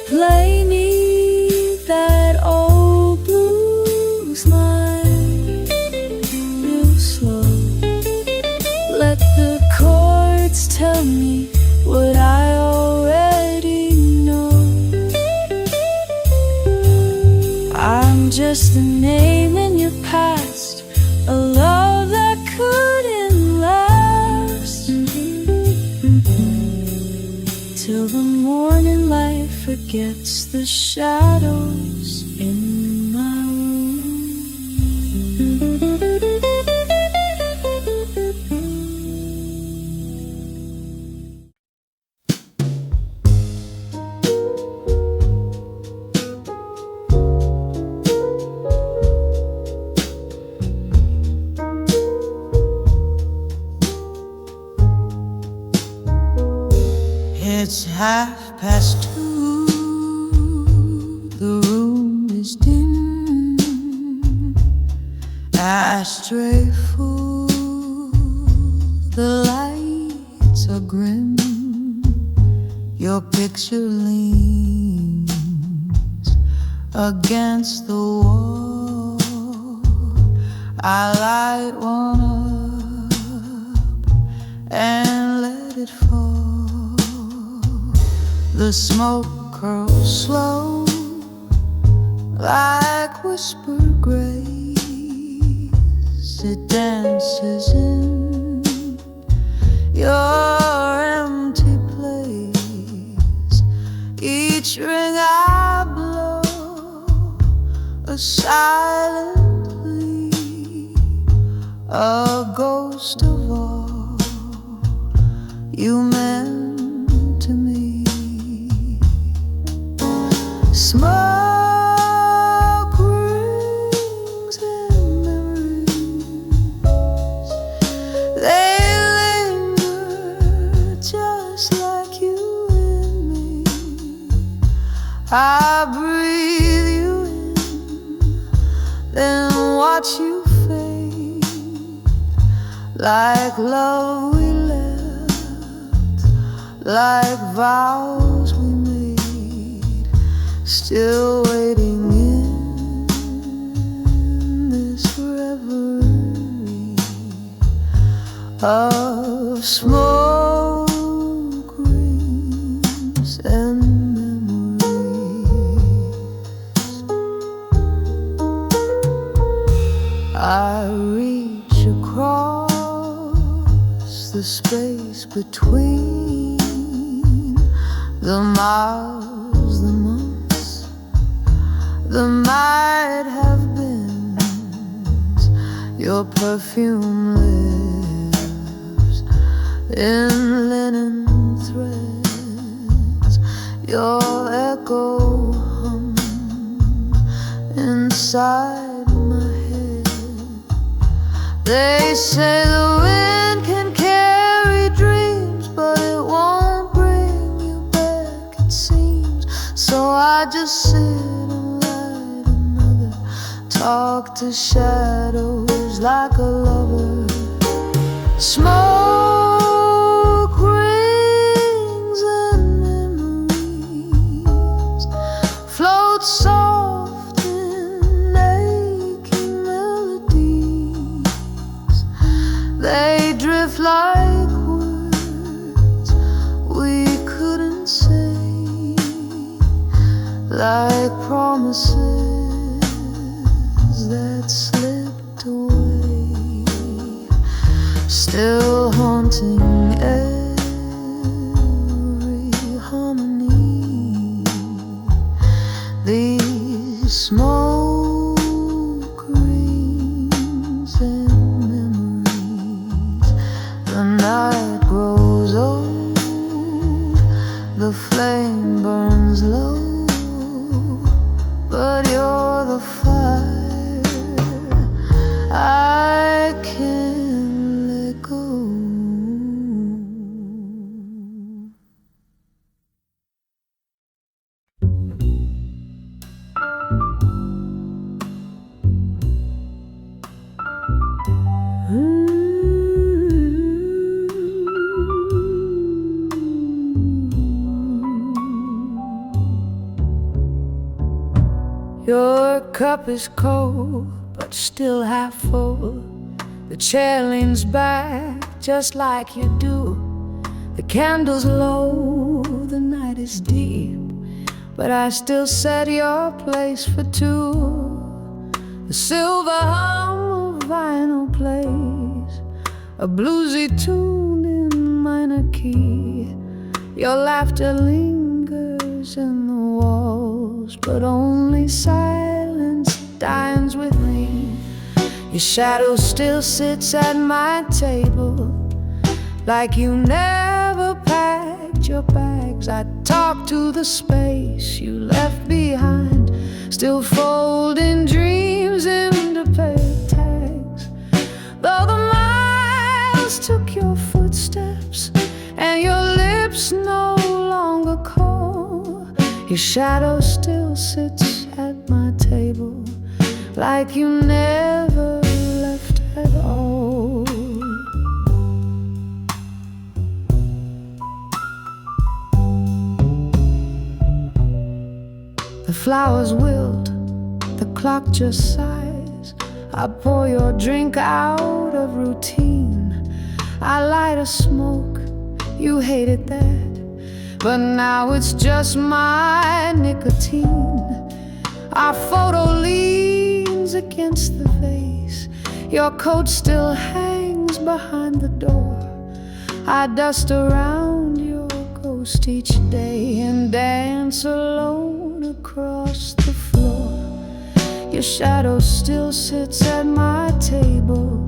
Play me that old blues line real slow. Let the chords tell me what I already know. I'm just a name in your past, a love that couldn't last, till the morning light forgets the shadows in my room. It's 2:30. The room is dim. Ashtray full. The lights are grim. Your picture leans against the wall. I light one up and let it fall. The smoke curls slow, like whispered grace. It dances in your empty place. Each ring I blow, a silently, a ghost of all you meant to me. Smoke rings and memories, they linger just like you and me. I breathe you in, then watch you fade, like love we left, like vows we made, still waiting in this reverie of smoke rings and memories. I reach across the space between the miles, the months, the might have been. Your perfume lives in linen threads. Your echo hums inside my head. They say the wind can carry dreams, but it won't bring you back, it seems. So I just sit and light another, talk to shadows like a lover. Smoke rings and memories float soft in aching melodies. They drift like words we couldn't say, like promises that slipped away, still haunting every harmony. These smoke rings and memories. The night grows old, the flame burns low, but you're the fire I can't Your cup is cold, but still half full. The chair leans back just like you do. The candle's low, the night is deep, but I still set your place for two. The silver hum of vinyl plays a bluesy tune in minor key. Your laughter lingers in the walls, but only silence dines with me. Your shadow still sits at my table, like you never packed your bags. I talk to the space you left behind, still folding dreams into paper tags. Though the miles took your footsteps and your lips no longer call, your shadow still sits at my table, like you never left at all. The flowers wilt, the clock just sighs. I pour your drink out of routine. I light a smoke, you hated that, but now it's just my nicotine. Our photo leans against the vase. Your coat still hangs behind the door. I dust around your ghost each day and dance alone across the floor. Your shadow still sits at my table,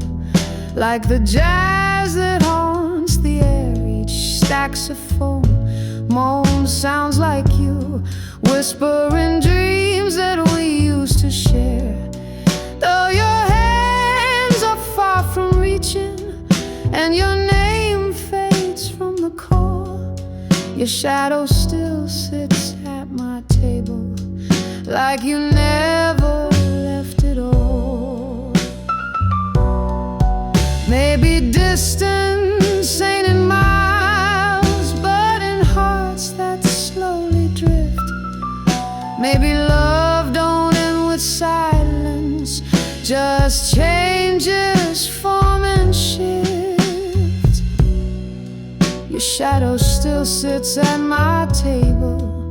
like the jazz that haunts the air. Each saxophone moan sounds like you, whispering dreams that we used to share. Though your hands are far from reaching and your name fades from the call, your shadow still sits at my table, like you never left at all. Maybe distance ain't in miles, but in hearts that slowly drift. Maybe love don't end with silence, just changes form and shift. Your shadow still sits at my table,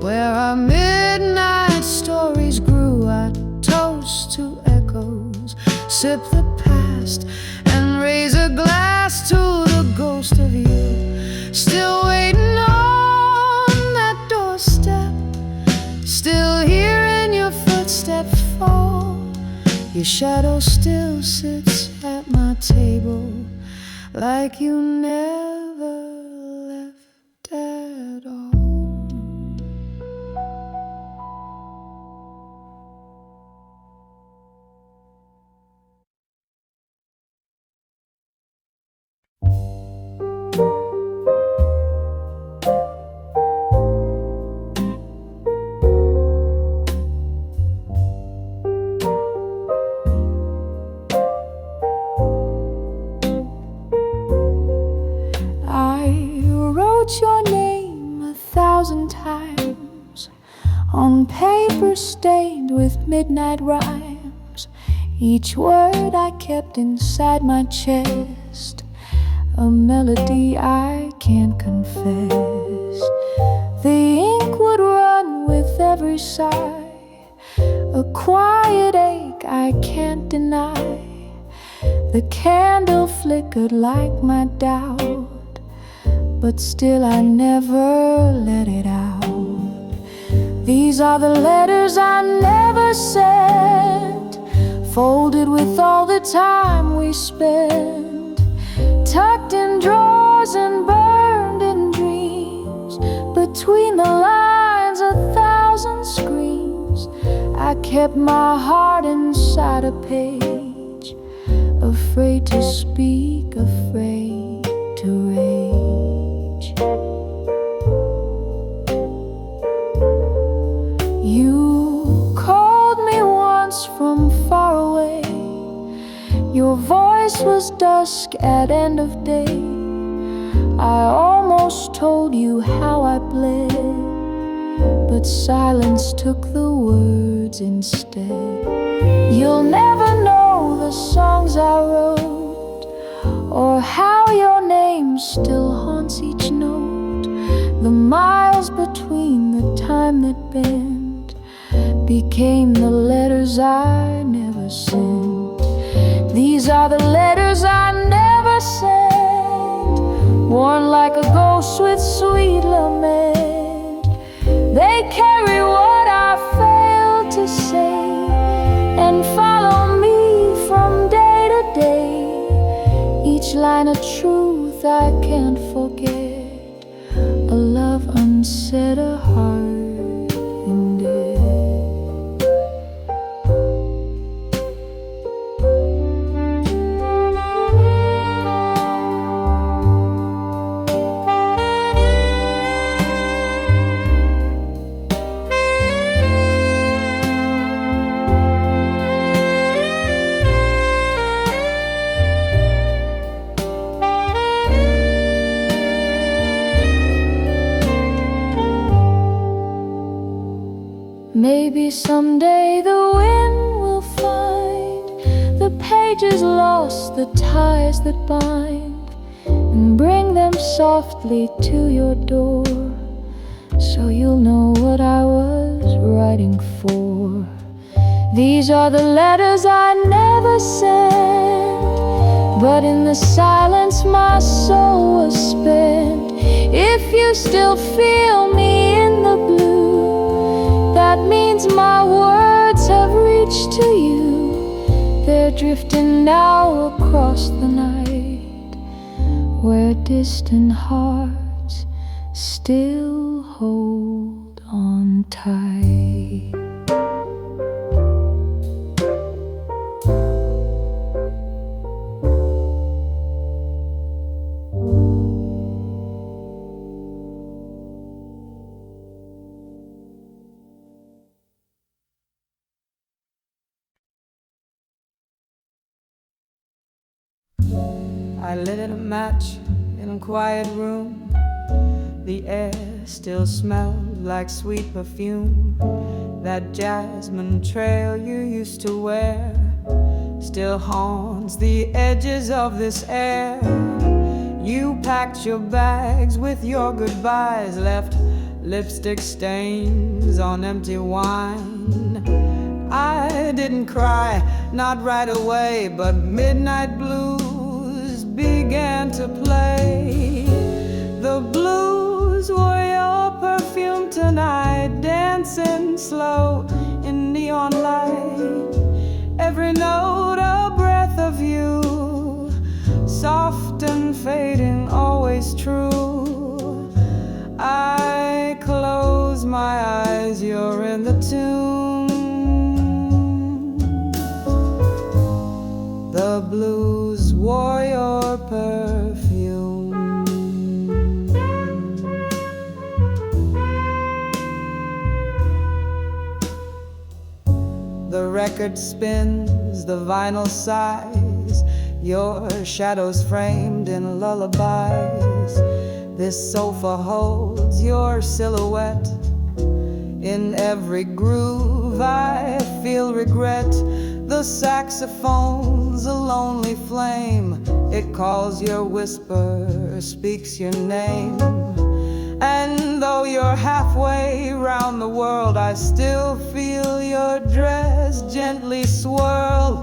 where our midnight stories grew. I toast to echoes, sip the past, and raise a glass to the ghost of you. Still waiting on that doorstep, still hearing your footsteps fall. Your shadow still sits at my table, like you never left at all. Your name 1,000 times on paper stained with midnight rhymes. Each word I kept inside my chest, a melody I can't confess. The ink would run with every sigh, a quiet ache I can't deny. The candle flickered like my doubt, but still I never let it out. These are the letters I never sent, folded with all the time we spent, tucked in drawers and burned in dreams. Between the lines 1,000 screams, I kept my heart inside a page, afraid to speak, afraid to rage. You called me once from far away. Your voice was dusk at end of day. I almost told you how I bled, but silence took the word words instead. You'll never know the songs I wrote, or how your name still haunts each note. The miles between the time that bent became the letters I never sent. These are the letters I never sent, worn like a ghost with sweet lament. They carry what I failed to say and follow me from day to day. Each line a truth I can't forget, a love unsaid, a heart in debt. Maybe someday the wind will find the pages lost, the ties that bind, and bring them softly to your door, so you'll know what I was writing for. These are the letters I never sent, but in the silence my soul was spent. If you still feel me in the blue, that means my words have reached to you. They're drifting now across the night, where distant hearts still hold on tight. I lit a match in a quiet room. The air still smelled like sweet perfume. That jasmine trail you used to wear still haunts the edges of this air. You packed your bags with your goodbyes, left lipstick stains on empty wine. I didn't cry, not right away, but midnight blues began to play. The blues were your perfume tonight, dancing slow in neon light. Every note a breath of you, soft and fading, always true. I close my eyes, you're in the tune. The blues wore your perfume. The record spins, the vinyl sighs, your shadows framed in lullabies. This sofa holds your silhouette. In every groove I feel regret. The saxophone's a lonely flame. It calls your whisper, speaks your name. And though you're halfway round the world, I still feel your dress gently swirl.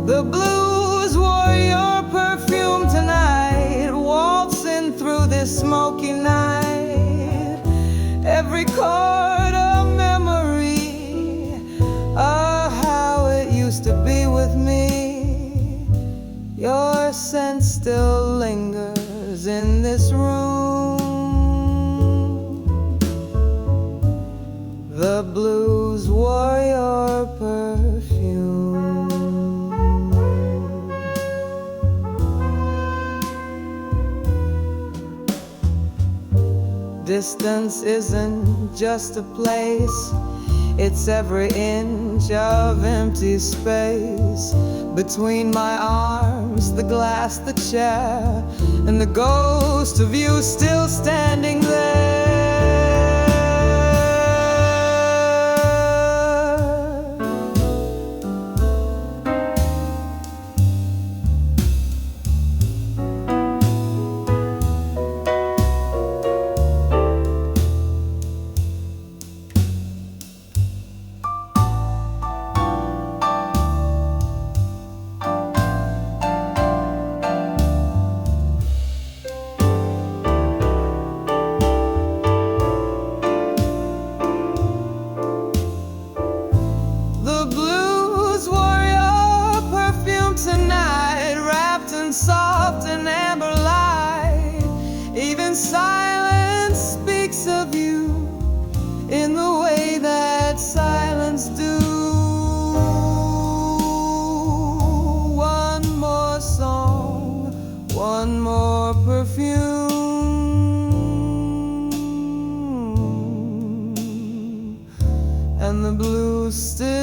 The blues wore your perfume tonight, waltzing through this smoky night. Every chord a memory of how it used to be with me. Your scent still lingers in this room. The blues wore your perfume. Distance isn't just a place, it's every inch of empty space between my arms, the glass, the chair, and the ghost of you still standing there. one more perfume, and the blue still